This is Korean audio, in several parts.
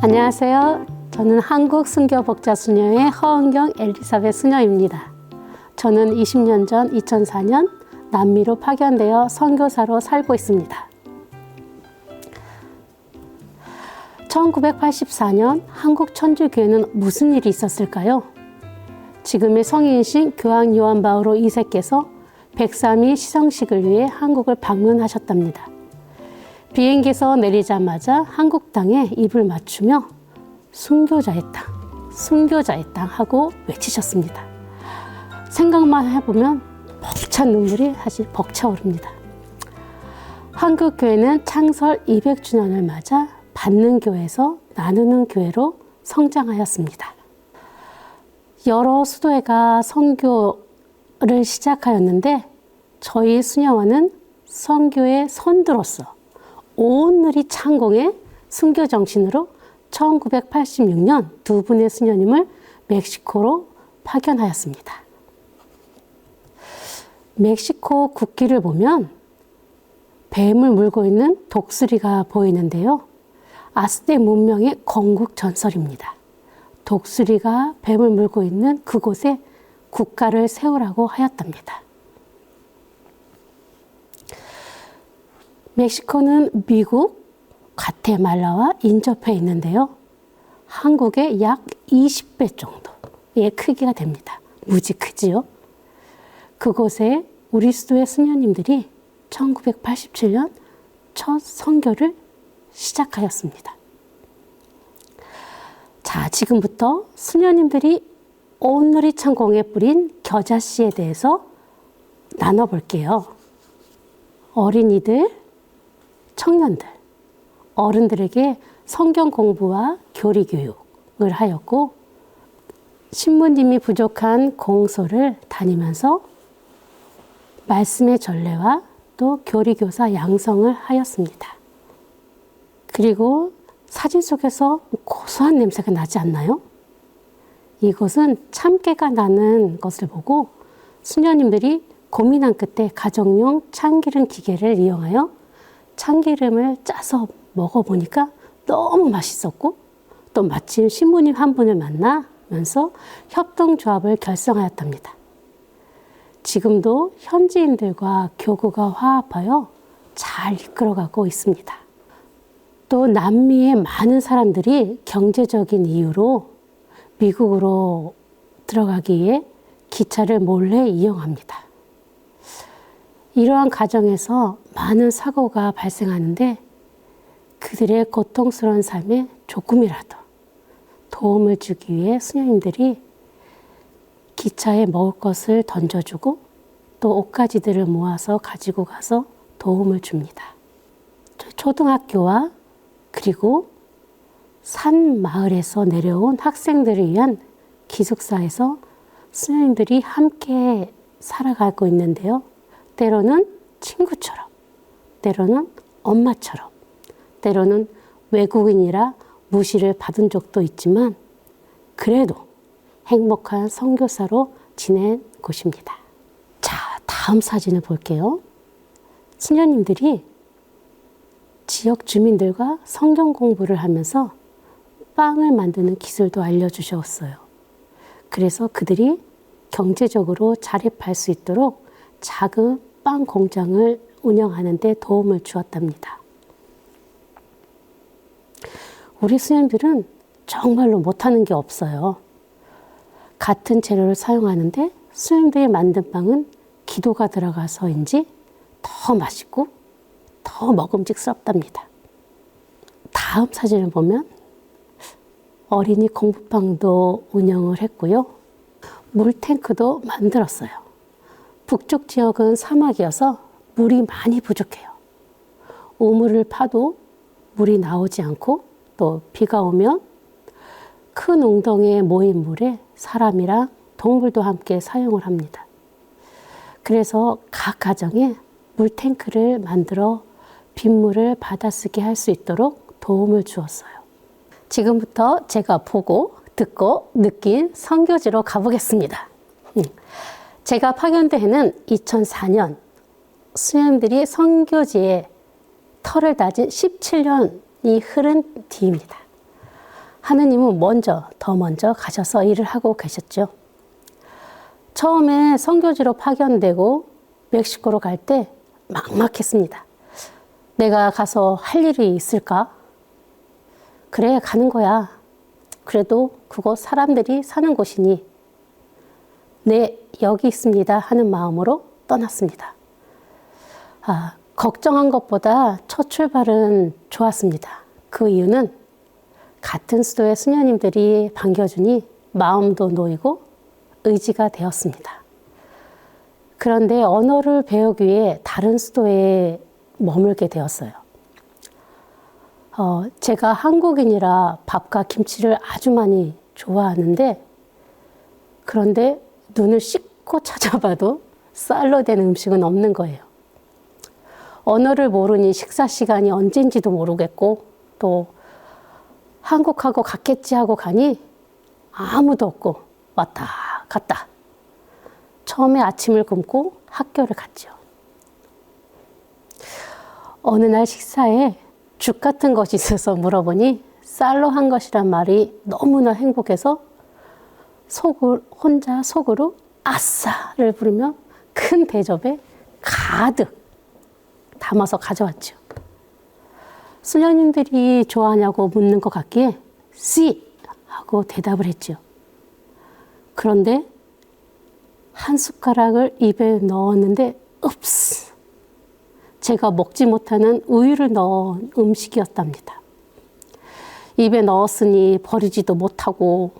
안녕하세요. 저는 한국 순교복자수녀회 허은경 엘리사벳 수녀입니다. 저는 20년 전 2004년 남미로 파견되어 선교사로 살고 있습니다. 1984년 한국 천주교회는 무슨 일이 있었을까요? 지금의 성인이신 교황 요한 바오로 2세께서 103일 시성식을 위해 한국을 방문하셨답니다. 비행기에서 내리자마자 한국 땅에 입을 맞추며 순교자의 땅, 순교자의 땅 하고 외치셨습니다. 생각만 해보면 벅찬 눈물이 사실 벅차오릅니다. 한국교회는 창설 200주년을 맞아 받는 교회에서 나누는 교회로 성장하였습니다. 여러 수도회가 선교를 시작하였는데 저희 수녀원은 선교의 선두로서 온누리 창공의 순교 정신으로 1986년 두 분의 수녀님을 멕시코로 파견하였습니다. 멕시코 국기를 보면 뱀을 물고 있는 독수리가 보이는데요. 아스텍 문명의 건국 전설입니다. 독수리가 뱀을 물고 있는 그곳에 국가를 세우라고 하였답니다. 멕시코는 미국, 과테말라와 인접해 있는데요. 한국의 약 20배 정도의 크기가 됩니다. 무지 크지요? 그곳에 우리 수도의 수녀님들이 1987년 첫 선교를 시작하였습니다. 자, 지금부터 수녀님들이 온누리 창공에 뿌린 겨자씨에 대해서 나눠볼게요. 어린이들, 청년들, 어른들에게 성경 공부와 교리 교육을 하였고 신부님이 부족한 공소를 다니면서 말씀의 전례와 또 교리교사 양성을 하였습니다. 그리고 사진 속에서 고소한 냄새가 나지 않나요? 이것은 참깨가 나는 것을 보고 수녀님들이 고민한 끝에 가정용 참기름 기계를 이용하여 참기름을 짜서 먹어보니까 너무 맛있었고 또 마침 신부님 한 분을 만나면서 협동조합을 결성하였답니다. 지금도 현지인들과 교구가 화합하여 잘 이끌어가고 있습니다. 또 남미의 많은 사람들이 경제적인 이유로 미국으로 들어가기 위해 기차를 몰래 이용합니다. 이러한 과정에서 많은 사고가 발생하는데 그들의 고통스러운 삶에 조금이라도 도움을 주기 위해 수녀님들이 기차에 먹을 것을 던져주고 또 옷가지들을 모아서 가지고 가서 도움을 줍니다. 초등학교와 그리고 산 마을에서 내려온 학생들을 위한 기숙사에서 수녀님들이 함께 살아가고 있는데요. 때로는 친구처럼, 때로는 엄마처럼, 때로는 외국인이라 무시를 받은 적도 있지만 그래도 행복한 선교사로 지낸 곳입니다. 자, 다음 사진을 볼게요. 수녀님들이 지역 주민들과 성경 공부를 하면서 빵을 만드는 기술도 알려주셨어요. 그래서 그들이 경제적으로 자립할 수 있도록 작은 빵 공장을 운영하는 데 도움을 주었답니다. 우리 수녀님들은 정말로 못하는 게 없어요. 같은 재료를 사용하는데 수녀님들이 만든 빵은 기도가 들어가서인지 더 맛있고 더 먹음직스럽답니다. 다음 사진을 보면 어린이 공부방도 운영을 했고요. 물탱크도 만들었어요. 북쪽 지역은 사막이어서 물이 많이 부족해요. 우물을 파도 물이 나오지 않고 또 비가 오면 큰 웅덩이에 모인 물에 사람이랑 동물도 함께 사용을 합니다. 그래서 각 가정에 물탱크를 만들어 빗물을 받아쓰게 할 수 있도록 도움을 주었어요. 지금부터 제가 보고 듣고 느낀 선교지로 가보겠습니다. 제가 파견된 해는 2004년 수녀님들이 선교지에 터를 다진 17년이 흐른 뒤입니다. 하느님은 더 먼저 가셔서 일을 하고 계셨죠. 처음에 선교지로 파견되고 멕시코로 갈 때 막막했습니다. 내가 가서 할 일이 있을까? 그래, 가는 거야. 그래도 그곳 사람들이 사는 곳이니 네, 여기 있습니다 하는 마음으로 떠났습니다. 걱정한 것보다 첫 출발은 좋았습니다. 그 이유는 같은 수도의 수녀님들이 반겨주니 마음도 놓이고 의지가 되었습니다. 그런데 언어를 배우기 위해 다른 수도에 머물게 되었어요. 제가 한국인이라 밥과 김치를 아주 많이 좋아하는데, 그런데 눈을 씻고 찾아봐도 쌀로 된 음식은 없는 거예요. 언어를 모르니 식사 시간이 언젠지도 모르겠고, 또 한국하고 같겠지 하고 가니 아무도 없고 왔다 갔다. 처음에 아침을 굶고 학교를 갔죠. 어느 날 식사에 죽 같은 것이 있어서 물어보니 쌀로 한 것이란 말이 너무나 행복해서 혼자 속으로 아싸를 부르며 큰 대접에 가득 담아서 가져왔죠. 수녀님들이 좋아하냐고 묻는 것 같기에 씨 하고 대답을 했죠. 그런데 한 숟가락을 입에 넣었는데 읍스! 제가 먹지 못하는 우유를 넣은 음식이었답니다. 입에 넣었으니 버리지도 못하고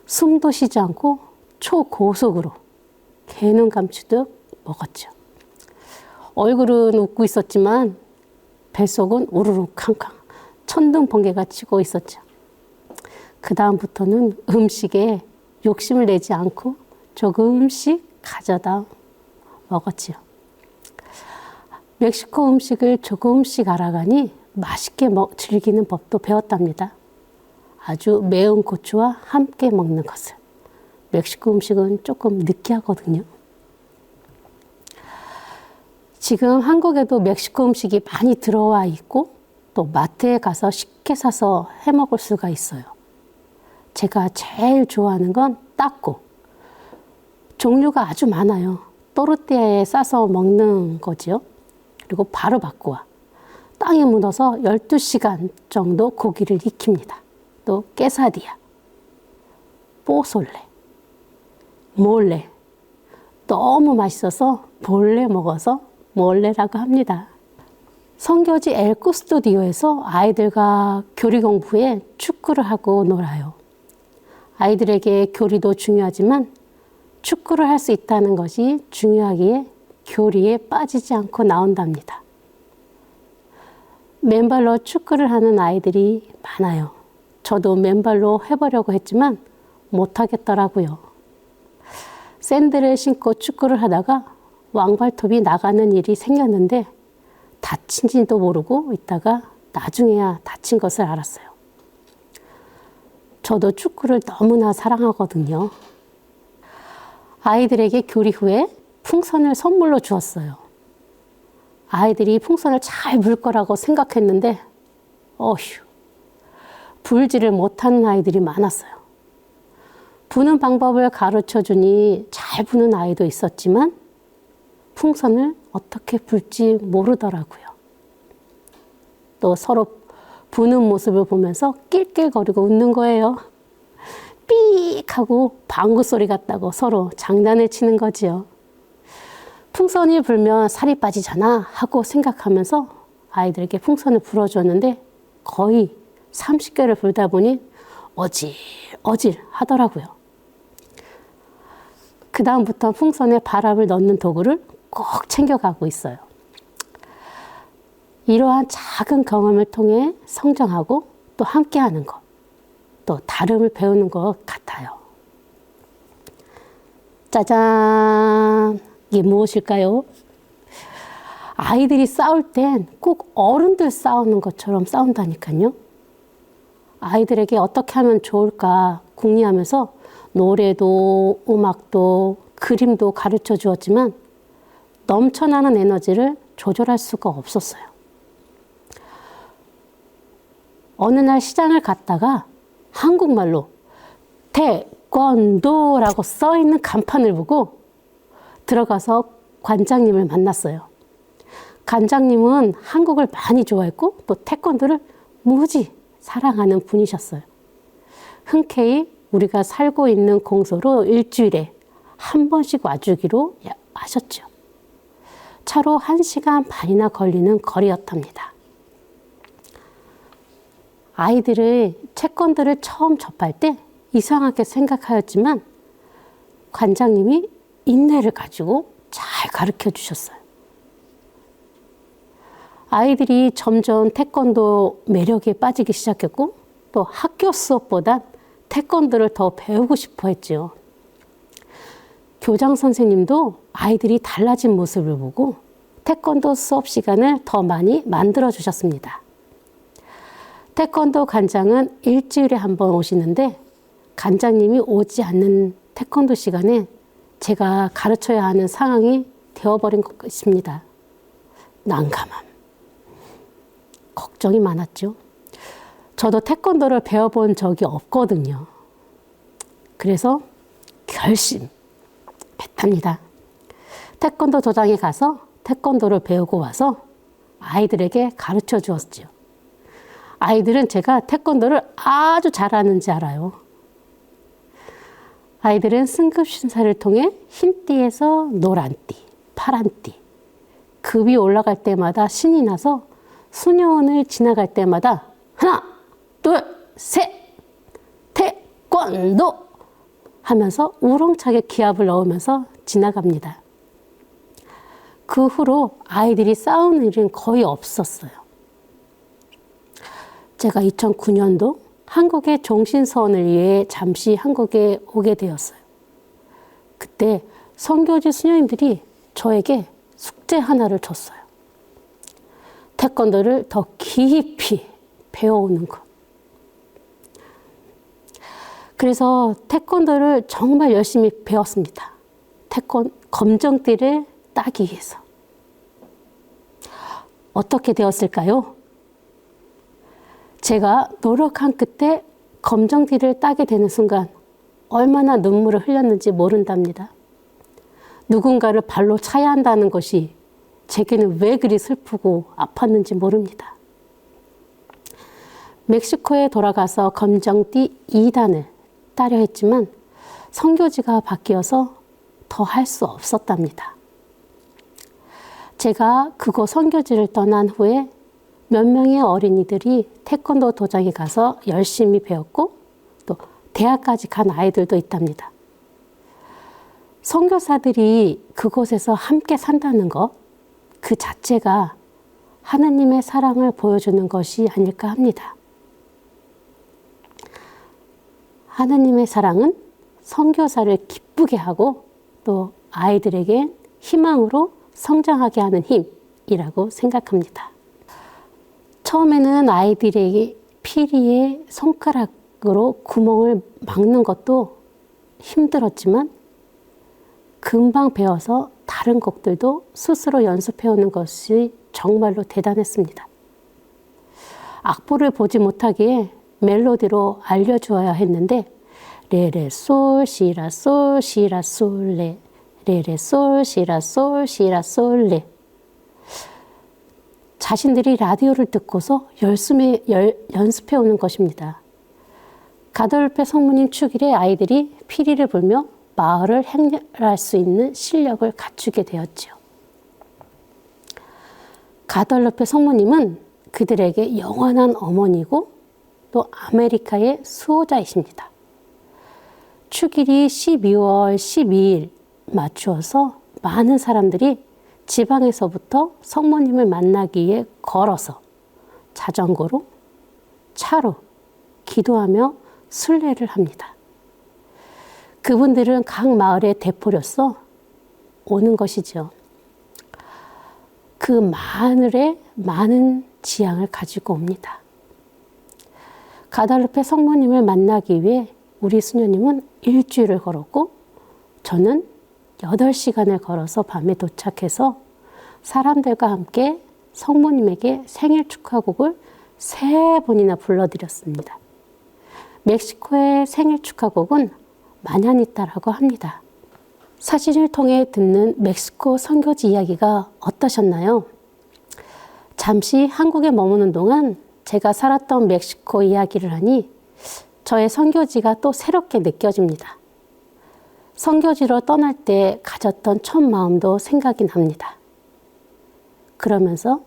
숨도 쉬지 않고 초고속으로 개눈 감추듯 먹었죠. 얼굴은 웃고 있었지만 뱃속은 우르르 캉캉 천둥 번개가 치고 있었죠. 그 다음부터는 음식에 욕심을 내지 않고 조금씩 가져다 먹었지요. 멕시코 음식을 조금씩 알아가니 맛있게 즐기는 법도 배웠답니다. 아주 매운 고추와 함께 먹는 것을. 멕시코 음식은 조금 느끼하거든요. 지금 한국에도 멕시코 음식이 많이 들어와 있고 또 마트에 가서 쉽게 사서 해 먹을 수가 있어요. 제가 제일 좋아하는 건 따꼬. 종류가 아주 많아요. 또르띠아에 싸서 먹는 거지요. 그리고 바르바코아. 땅에 묻어서 12시간 정도 고기를 익힙니다. 또 깨사디아, 뽀솔레, 몰레. 너무 맛있어서 몰래 먹어서 몰레라고 합니다. 선교지 엘 쿠스토디오에서 아이들과 교리 공부에 축구를 하고 놀아요. 아이들에게 교리도 중요하지만 축구를 할 수 있다는 것이 중요하기에 교리에 빠지지 않고 나온답니다. 맨발로 축구를 하는 아이들이 많아요. 저도 맨발로 해보려고 했지만 못하겠더라고요. 샌들을 신고 축구를 하다가 왕발톱이 나가는 일이 생겼는데 다친지도 모르고 있다가 나중에야 다친 것을 알았어요. 저도 축구를 너무나 사랑하거든요. 아이들에게 교리 후에 풍선을 선물로 주었어요. 아이들이 풍선을 잘 불 거라고 생각했는데 불지를 못하는 아이들이 많았어요. 부는 방법을 가르쳐 주니 잘 부는 아이도 있었지만 풍선을 어떻게 불지 모르더라고요. 또 서로 부는 모습을 보면서 낄낄거리고 웃는 거예요. 삑 하고 방구 소리 같다고 서로 장난을 치는 거지요. 풍선이 불면 살이 빠지잖아 하고 생각하면서 아이들에게 풍선을 불어줬는데 거의 30개를 불다 보니 어질 하더라고요. 그 다음부터 풍선에 바람을 넣는 도구를 꼭 챙겨가고 있어요. 이러한 작은 경험을 통해 성장하고 또 함께하는 것, 또 다름을 배우는 것 같아요. 짜잔! 이게 무엇일까요? 아이들이 싸울 땐 꼭 어른들 싸우는 것처럼 싸운다니까요. 아이들에게 어떻게 하면 좋을까 궁리하면서 노래도 음악도 그림도 가르쳐 주었지만 넘쳐나는 에너지를 조절할 수가 없었어요. 어느 날 시장을 갔다가 한국말로 태권도라고 써있는 간판을 보고 들어가서 관장님을 만났어요. 관장님은 한국을 많이 좋아했고 또 태권도를 무지 사랑하는 분이셨어요. 흔쾌히 우리가 살고 있는 공소로 일주일에 한 번씩 와주기로 하셨죠. 차로 1시간 반이나 걸리는 거리였답니다. 아이들의 태권도를 처음 접할 때 이상하게 생각하였지만 관장님이 인내를 가지고 잘 가르쳐 주셨어요. 아이들이 점점 태권도 매력에 빠지기 시작했고 또 학교 수업보단 태권도를 더 배우고 싶어 했지요. 교장 선생님도 아이들이 달라진 모습을 보고 태권도 수업 시간을 더 많이 만들어 주셨습니다. 태권도 관장은 일주일에 한 번 오시는데 관장님이 오지 않는 태권도 시간에 제가 가르쳐야 하는 상황이 되어버린 것입니다. 난감함, 걱정이 많았죠. 저도 태권도를 배워본 적이 없거든요. 그래서 결심했답니다. 태권도 도장에 가서 태권도를 배우고 와서 아이들에게 가르쳐 주었죠. 아이들은 제가 태권도를 아주 잘하는지 알아요. 아이들은 승급 심사를 통해 흰띠에서 노란띠, 파란띠, 급이 올라갈 때마다 신이 나서 수녀원을 지나갈 때마다 하나, 둘, 셋, 태권도 하면서 우렁차게 기합을 넣으면서 지나갑니다. 그 후로 아이들이 싸우는 일은 거의 없었어요. 제가 2009년도 한국의 종신서원을 위해 잠시 한국에 오게 되었어요. 그때 선교지 수녀님들이 저에게 숙제 하나를 줬어요. 태권도를 더 깊이 배워오는 것. 그래서 태권도를 정말 열심히 배웠습니다. 검정띠를 따기 위해서. 어떻게 되었을까요? 제가 노력한 끝에 검정띠를 따게 되는 순간 얼마나 눈물을 흘렸는지 모른답니다. 누군가를 발로 차야 한다는 것이 제게는 왜 그리 슬프고 아팠는지 모릅니다. 멕시코에 돌아가서 검정띠 2단을 따려 했지만 선교지가 바뀌어서 더 할 수 없었답니다. 제가 그곳 선교지를 떠난 후에 몇 명의 어린이들이 태권도 도장에 가서 열심히 배웠고 또 대학까지 간 아이들도 있답니다. 선교사들이 그곳에서 함께 산다는 것, 그 자체가 하느님의 사랑을 보여주는 것이 아닐까 합니다. 하느님의 사랑은 선교사를 기쁘게 하고 또 아이들에게 희망으로 성장하게 하는 힘이라고 생각합니다. 처음에는 아이들에게 피리에 손가락으로 구멍을 막는 것도 힘들었지만 금방 배워서 다른 곡들도 스스로 연습해오는 것이 정말로 대단했습니다. 악보를 보지 못하기에 멜로디로 알려주어야 했는데 레레 솔 시라 솔 시라 솔레 레레 솔 시라 솔 시라 솔레. 자신들이 라디오를 듣고서 열심히 연습해오는 것입니다. 가돌페 성모님 축일에 아이들이 피리를 불며 마을을 행렬할 수 있는 실력을 갖추게 되었죠. 가돌로페 성모님은 그들에게 영원한 어머니고 또 아메리카의 수호자이십니다. 축일이 12월 12일 맞추어서 많은 사람들이 지방에서부터 성모님을 만나기 위해 걸어서 자전거로 차로 기도하며 순례를 합니다. 그분들은 각 마을의 대포로서 오는 것이죠. 그 마을에 많은 지향을 가지고 옵니다. 가달루페 성모님을 만나기 위해 우리 수녀님은 일주일을 걸었고 저는 8시간을 걸어서 밤에 도착해서 사람들과 함께 성모님에게 생일 축하곡을 3번이나 불러드렸습니다. 멕시코의 생일 축하곡은 마냐니타라고 합니다. 사진을 통해 듣는 멕시코 선교지 이야기가 어떠셨나요? 잠시 한국에 머무는 동안 제가 살았던 멕시코 이야기를 하니 저의 선교지가 또 새롭게 느껴집니다. 선교지로 떠날 때 가졌던 첫 마음도 생각이 납니다. 그러면서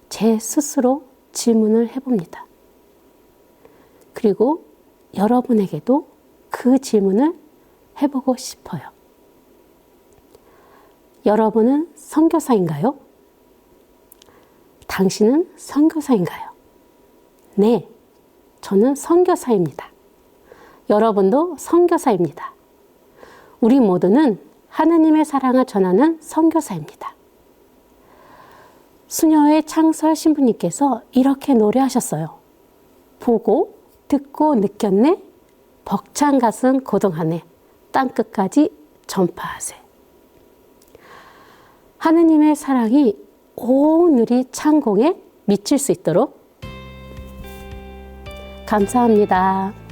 제 스스로 질문을 해봅니다. 그리고 여러분에게도 그 질문을 해보고 싶어요. 여러분은 선교사인가요? 당신은 선교사인가요? 네, 저는 선교사입니다. 여러분도 선교사입니다. 우리 모두는 하나님의 사랑을 전하는 선교사입니다. 수녀의 창설 신부님께서 이렇게 노래하셨어요. 보고 듣고 느꼈네, 벅찬 가슴 고동하네, 땅끝까지 전파하세. 하느님의 사랑이 온 우리 창공에 미칠 수 있도록 감사합니다.